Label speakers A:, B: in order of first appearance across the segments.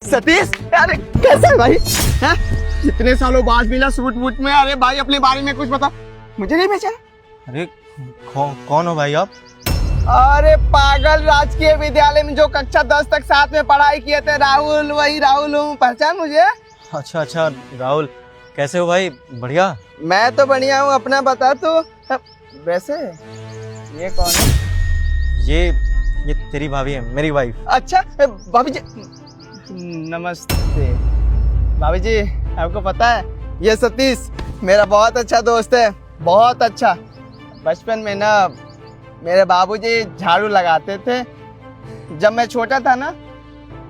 A: सतीश, अरे कैसे है भाई? हाँ? इतने सालों बाद मिला सूट वूट में। अरे भाई अपने बारे में कुछ बता, मुझे नहीं पहचाना।
B: अरे कौन हो भाई आप?
A: अरे पागल, राजकीय विद्यालय में जो कक्षा 10 तक साथ में पढ़ाई किए थे, राहुल, वही राहुल हूँ। पहचान मुझे?
B: अच्छा राहुल, कैसे हो भाई? बढ़िया।
A: मैं तो बढ़िया हूँ, अपना बता तू। वैसे ये कौन है?
B: ये तेरी भाभी है, मेरी वाइफ।
A: अच्छा भाभी जी, नमस्ते। भाभी जी, आपको पता है ये सतीश मेरा बहुत अच्छा दोस्त है, बहुत अच्छा। बचपन में ना मेरे बाबूजी झाड़ू लगाते थे। जब मैं छोटा था ना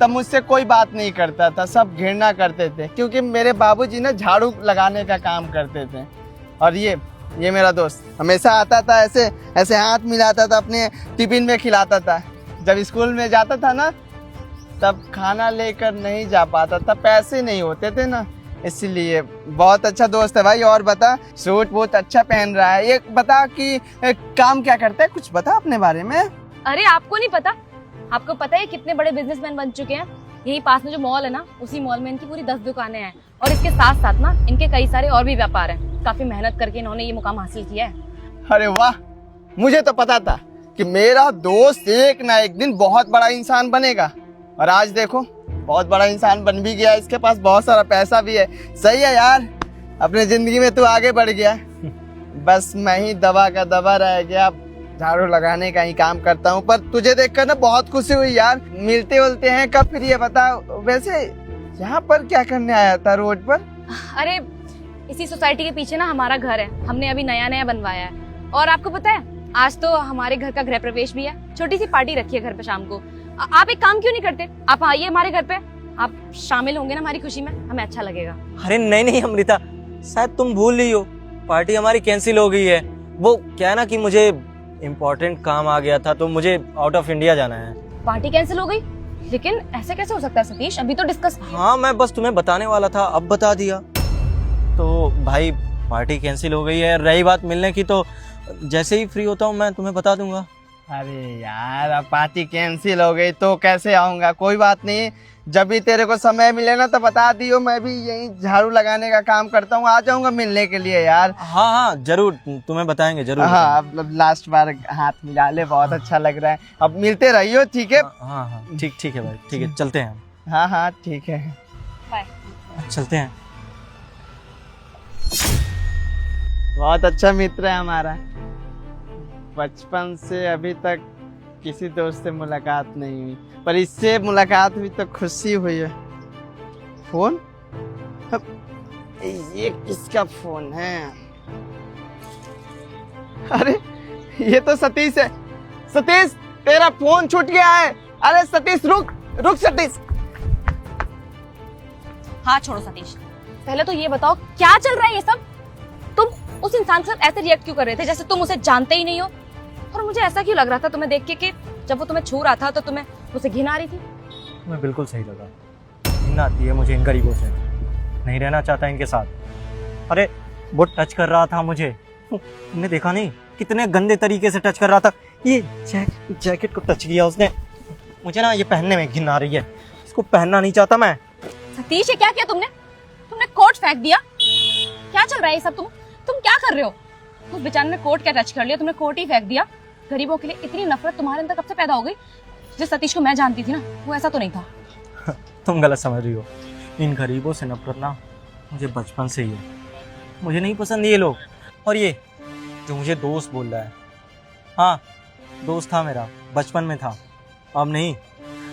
A: तब मुझसे कोई बात नहीं करता था, सब घृणा करते थे, क्योंकि मेरे बाबूजी ना झाड़ू लगाने का काम करते थे। और ये मेरा दोस्त हमेशा आता था, ऐसे ऐसे हाथ मिलाता था, अपने टिफिन में खिलाता था। जब स्कूल में जाता था ना तब खाना लेकर नहीं जा पाता था, पैसे नहीं होते थे ना, इसलिए। बहुत अच्छा दोस्त है भाई। और बता, सूट बहुत अच्छा पहन रहा है। ये बता कि काम क्या करता है, कुछ बता अपने बारे में।
C: अरे आपको नहीं पता? आपको पता है कितने बड़े बिजनेसमैन बन चुके हैं? यही पास में जो मॉल है ना, उसी मॉल में इनकी पूरी 10 दुकानें हैं, और इसके साथ साथ ना इनके कई सारे और भी व्यापार हैं। काफी मेहनत करके इन्होंने ये मुकाम हासिल किया है।
A: अरे वाह, मुझे तो पता था कि मेरा दोस्त एक ना एक दिन बहुत बड़ा इंसान बनेगा, और आज देखो बहुत बड़ा इंसान बन भी गया। इसके पास बहुत सारा पैसा भी है। सही है यार, अपने जिंदगी में तू आगे बढ़ गया। बस मैं ही दबा का दबा रह गया, झाड़ू लगाने का ही काम करता हूँ। पर तुझे देखकर ना बहुत खुशी हुई यार। मिलते उलते हैं कब फिर, ये बता। वैसे यहाँ पर क्या करने आया था रोड पर?
C: अरे इसी सोसाइटी के पीछे ना हमारा घर है, हमने अभी नया बनवाया है। और आपको पता है आज तो हमारे घर का गृह प्रवेश भी है। छोटी सी पार्टी रखी है घर पे शाम को। आप एक काम क्यों नहीं करते, आप आइए हमारे घर पे, आप शामिल होंगे ना हमारी खुशी में, हमें अच्छा लगेगा।
B: अरे नहीं अमृता, शायद तुम भूल रही हो, पार्टी हमारी कैंसिल हो गई है। वो क्या है ना कि मुझे इम्पोर्टेंट काम आ गया था, तो मुझे आउट ऑफ इंडिया जाना है।
C: पार्टी कैंसिल हो गई? लेकिन ऐसे कैसे हो सकता है सतीश, अभी तो डिस्कस।
B: हाँ, मैं बस तुम्हें बताने वाला था, अब बता दिया। तो भाई पार्टी कैंसिल हो गई है। रही बात मिलने की, तो जैसे ही फ्री होता हूँ मैं तुम्हें बता दूंगा।
A: अरे यार, अब पार्टी कैंसिल हो गई तो कैसे आऊंगा? कोई बात नहीं, जब भी तेरे को समय मिले ना तो बता दियो। मैं भी यही झाड़ू लगाने का काम करता हूँ, आ जाऊंगा मिलने के लिए यार।
B: हाँ जरूर, तुम्हें बताएंगे जरूर।
A: हाँ, अब लास्ट बार हाथ मिला ले, बहुत अच्छा लग रहा है। अब मिलते रहियो, ठीक है?
B: हाँ ठीक है भाई, ठीक है, चलते हैं।
A: हाँ ठीक है,
C: बाय।
B: चलते हैं।
A: बहुत अच्छा मित्र है हमारा। बचपन से अभी तक किसी दोस्त से मुलाकात नहीं हुई, पर इससे मुलाकात हुई तो खुशी हुई है। फोन? ये किसका फोन है? अरे ये तो सतीश है। सतीश, तेरा फोन छूट गया है। अरे सतीश, रुक सतीश।
C: हाँ छोड़ो सतीश, पहले तो ये बताओ क्या चल रहा है ये सब? तुम उस इंसान के साथ ऐसे रिएक्ट क्यों कर रहे थे जैसे तुम उसे जानते ही नहीं हो? और मुझे ऐसा क्यों लग रहा था तुम्हें देख के कि जब वो तुम्हें छू रहा था तो तुम्हें उसे घिन आ रही थी?
B: तुम्हें बिल्कुल सही लगा, घिन आती है मुझे इन गरीबों से, नहीं रहना चाहता इनके साथ। अरे वो टच कर रहा था मुझे, तुमने देखा नहीं कितने गंदे तरीके से टच कर रहा था। ये जैकेट को टच किया उसने, मुझे ना ये पहनने में घिन आ रही है, इसको पहनना नहीं चाहता मैं।
C: सतीश, ये क्या किया तुमने कोट फेंक दिया? क्या चल रहा है ये सब? तुम क्या कर रहे हो? उस बेचारे ने कोट क्या टच कर लिया, तुमने कोट ही फेंक दिया। गरीबों के लिए इतनी नफरत तुम्हारे अंदर कब से पैदा हो गई? जिस सतीश को मैं जानती थी ना, वो ऐसा तो नहीं था।
B: तुम गलत समझ रही हो, इन गरीबों से नफरत ना मुझे बचपन से ही है। मुझे नहीं पसंद ये लोग। और ये जो मुझे दोस्त बोल रहा है, हाँ दोस्त था मेरा, बचपन में था, अब नहीं।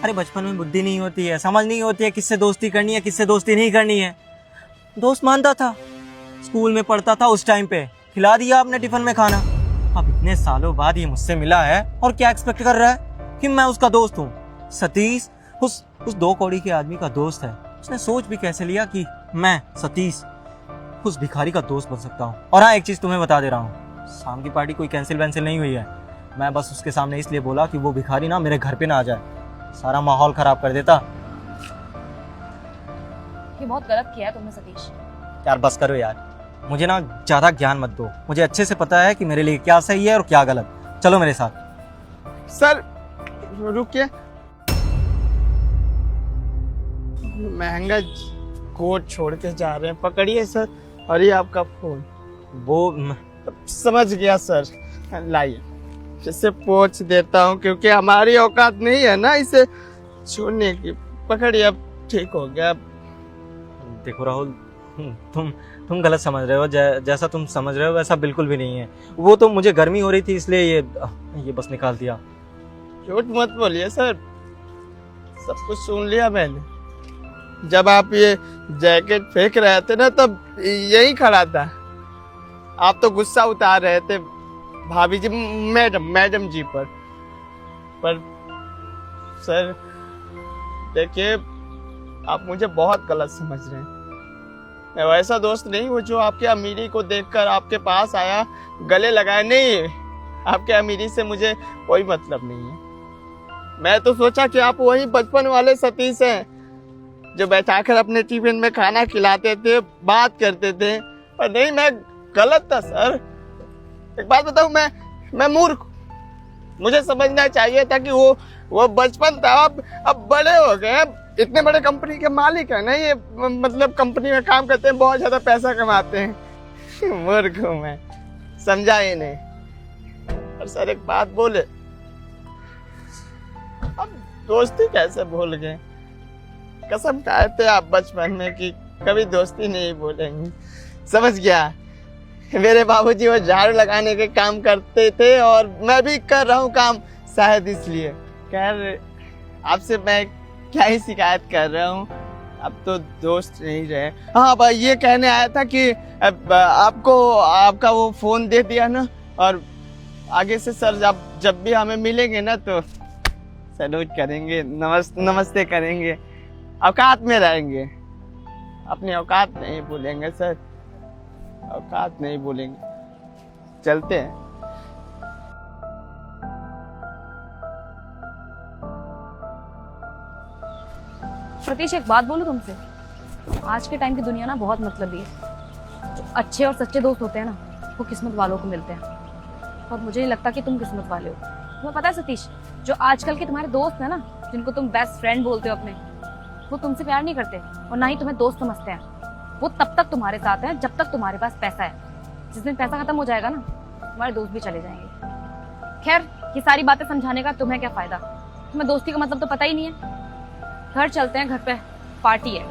B: अरे बचपन में बुद्धि नहीं होती है, समझ नहीं होती है किससे दोस्ती करनी है, किससे दोस्ती नहीं करनी है। दोस्त मानता था, स्कूल में पढ़ता था, उस टाइम पे खिला दिया आपने टिफिन में खाना। अब इतने सालों बाद ये मुझसे मिला है और क्या एक्सपेक्ट कर रहा है कि मैं उसका दोस्त हूँ? सतीश उस 2 कौड़ी के आदमी का दोस्त है। उसने सोच भी कैसे लिया कि मैं सतीश उस भिखारी का दोस्त बन सकता हूँ? और हाँ, एक चीज तुम्हें बता दे रहा हूँ, शाम की पार्टी कोई कैंसिल वैंसिल नहीं हुई है। मैं बस उसके सामने इसलिए बोला कि वो भिखारी ना मेरे घर पे ना आ जाए, सारा माहौल खराब कर देता।
C: ये बहुत गलत किया है तुमने सतीश।
B: यार बस करो यार, मुझे ना ज्यादा ज्ञान मत दो, मुझे अच्छे से पता है कि मेरे लिए क्या सही है और क्या गलत। चलो मेरे साथ।
A: सर रुकिए। महंगा कोट छोड़ के जा रहे हैं, पकड़िए सर। और ये आपका फोन।
B: वो
A: समझ गया सर, लाइए इसे पोंछ देता हूँ, क्योंकि हमारी औकात नहीं है ना इसे छूने की। पकड़िए, अब ठीक हो गया।
B: देखो राहुल, तुम गलत समझ रहे हो। जैसा तुम समझ रहे हो वैसा बिल्कुल भी नहीं है। वो तो मुझे गर्मी हो रही थी इसलिए ये बस निकाल दिया।
A: झूठ मत बोलिए सर, सब कुछ सुन लिया मैंने। जब आप ये जैकेट फेंक रहे थे ना, तब यही खड़ा था। आप तो गुस्सा उतार रहे थे भाभी जी, मैडम जी पर सर देखिए, आप मुझे बहुत गलत समझ रहे हैं। मैं वैसा दोस्त नहीं हूँ जो आपके अमीरी को देखकर आपके पास आया, गले लगाए। नहीं, आपके अमीरी से मुझे कोई मतलब नहीं है। मैं तो सोचा कि आप वही बचपन वाले सतीश हैं जो बैठाकर अपने टिफिन में खाना खिलाते थे, बात करते थे। पर नहीं, मैं गलत था सर। एक बात बताऊं, मैं मूर्ख। मुझे समझना चाहिए था कि वो बचपन था। अब बड़े हो गए, अब इतने बड़े कंपनी के मालिक है ना, ये मतलब कंपनी में काम करते हैं, बहुत ज्यादा पैसा कमाते हैं। मूर्ख हूं मैं, समझा ही नहीं। और सर एक बात बोले, अब दोस्ती कैसे भूल गए? कसम खाए थे आप बचपन में कि कभी दोस्ती नहीं भूलेंगे। समझ गया। मेरे बाबूजी वो झाड़ू लगाने के काम करते थे और मैं भी कर रहा हूँ काम, शायद इसलिए। खैर, आपसे मैं क्या ही शिकायत कर रहा हूँ, अब तो दोस्त नहीं रहे। हाँ, अब ये कहने आया था कि अब आपका वो फोन दे दिया ना, और आगे से सर जब भी हमें मिलेंगे ना तो सैल्यूट करेंगे, नमस्ते करेंगे, औकात में रहेंगे। अपनी औकात नहीं भूलेंगे सर, औकात नहीं भूलेंगे। चलते हैं।
C: सतीश, एक बात बोलूं तुमसे, आज के टाइम की दुनिया ना बहुत मतलबी है। जो अच्छे और सच्चे दोस्त होते हैं ना, वो किस्मत वालों को मिलते हैं। और मुझे नहीं लगता कि तुम किस्मत वाले हो। तुम्हें पता है सतीश, जो आजकल के तुम्हारे दोस्त हैं ना, जिनको तुम बेस्ट फ्रेंड बोलते हो अपने, वो तुमसे प्यार नहीं करते और ना ही तुम्हें दोस्त समझते हैं। वो तब तक तुम्हारे साथ हैं जब तक तुम्हारे पास पैसा है। जिस दिन पैसा खत्म हो जाएगा ना, तुम्हारे दोस्त भी चले जाएंगे। खैर, ये सारी बातें समझाने का तुम्हें क्या फायदा? तुम्हें दोस्ती का मतलब तो पता ही नहीं है। घर चलते हैं, घर पे पार्टी है।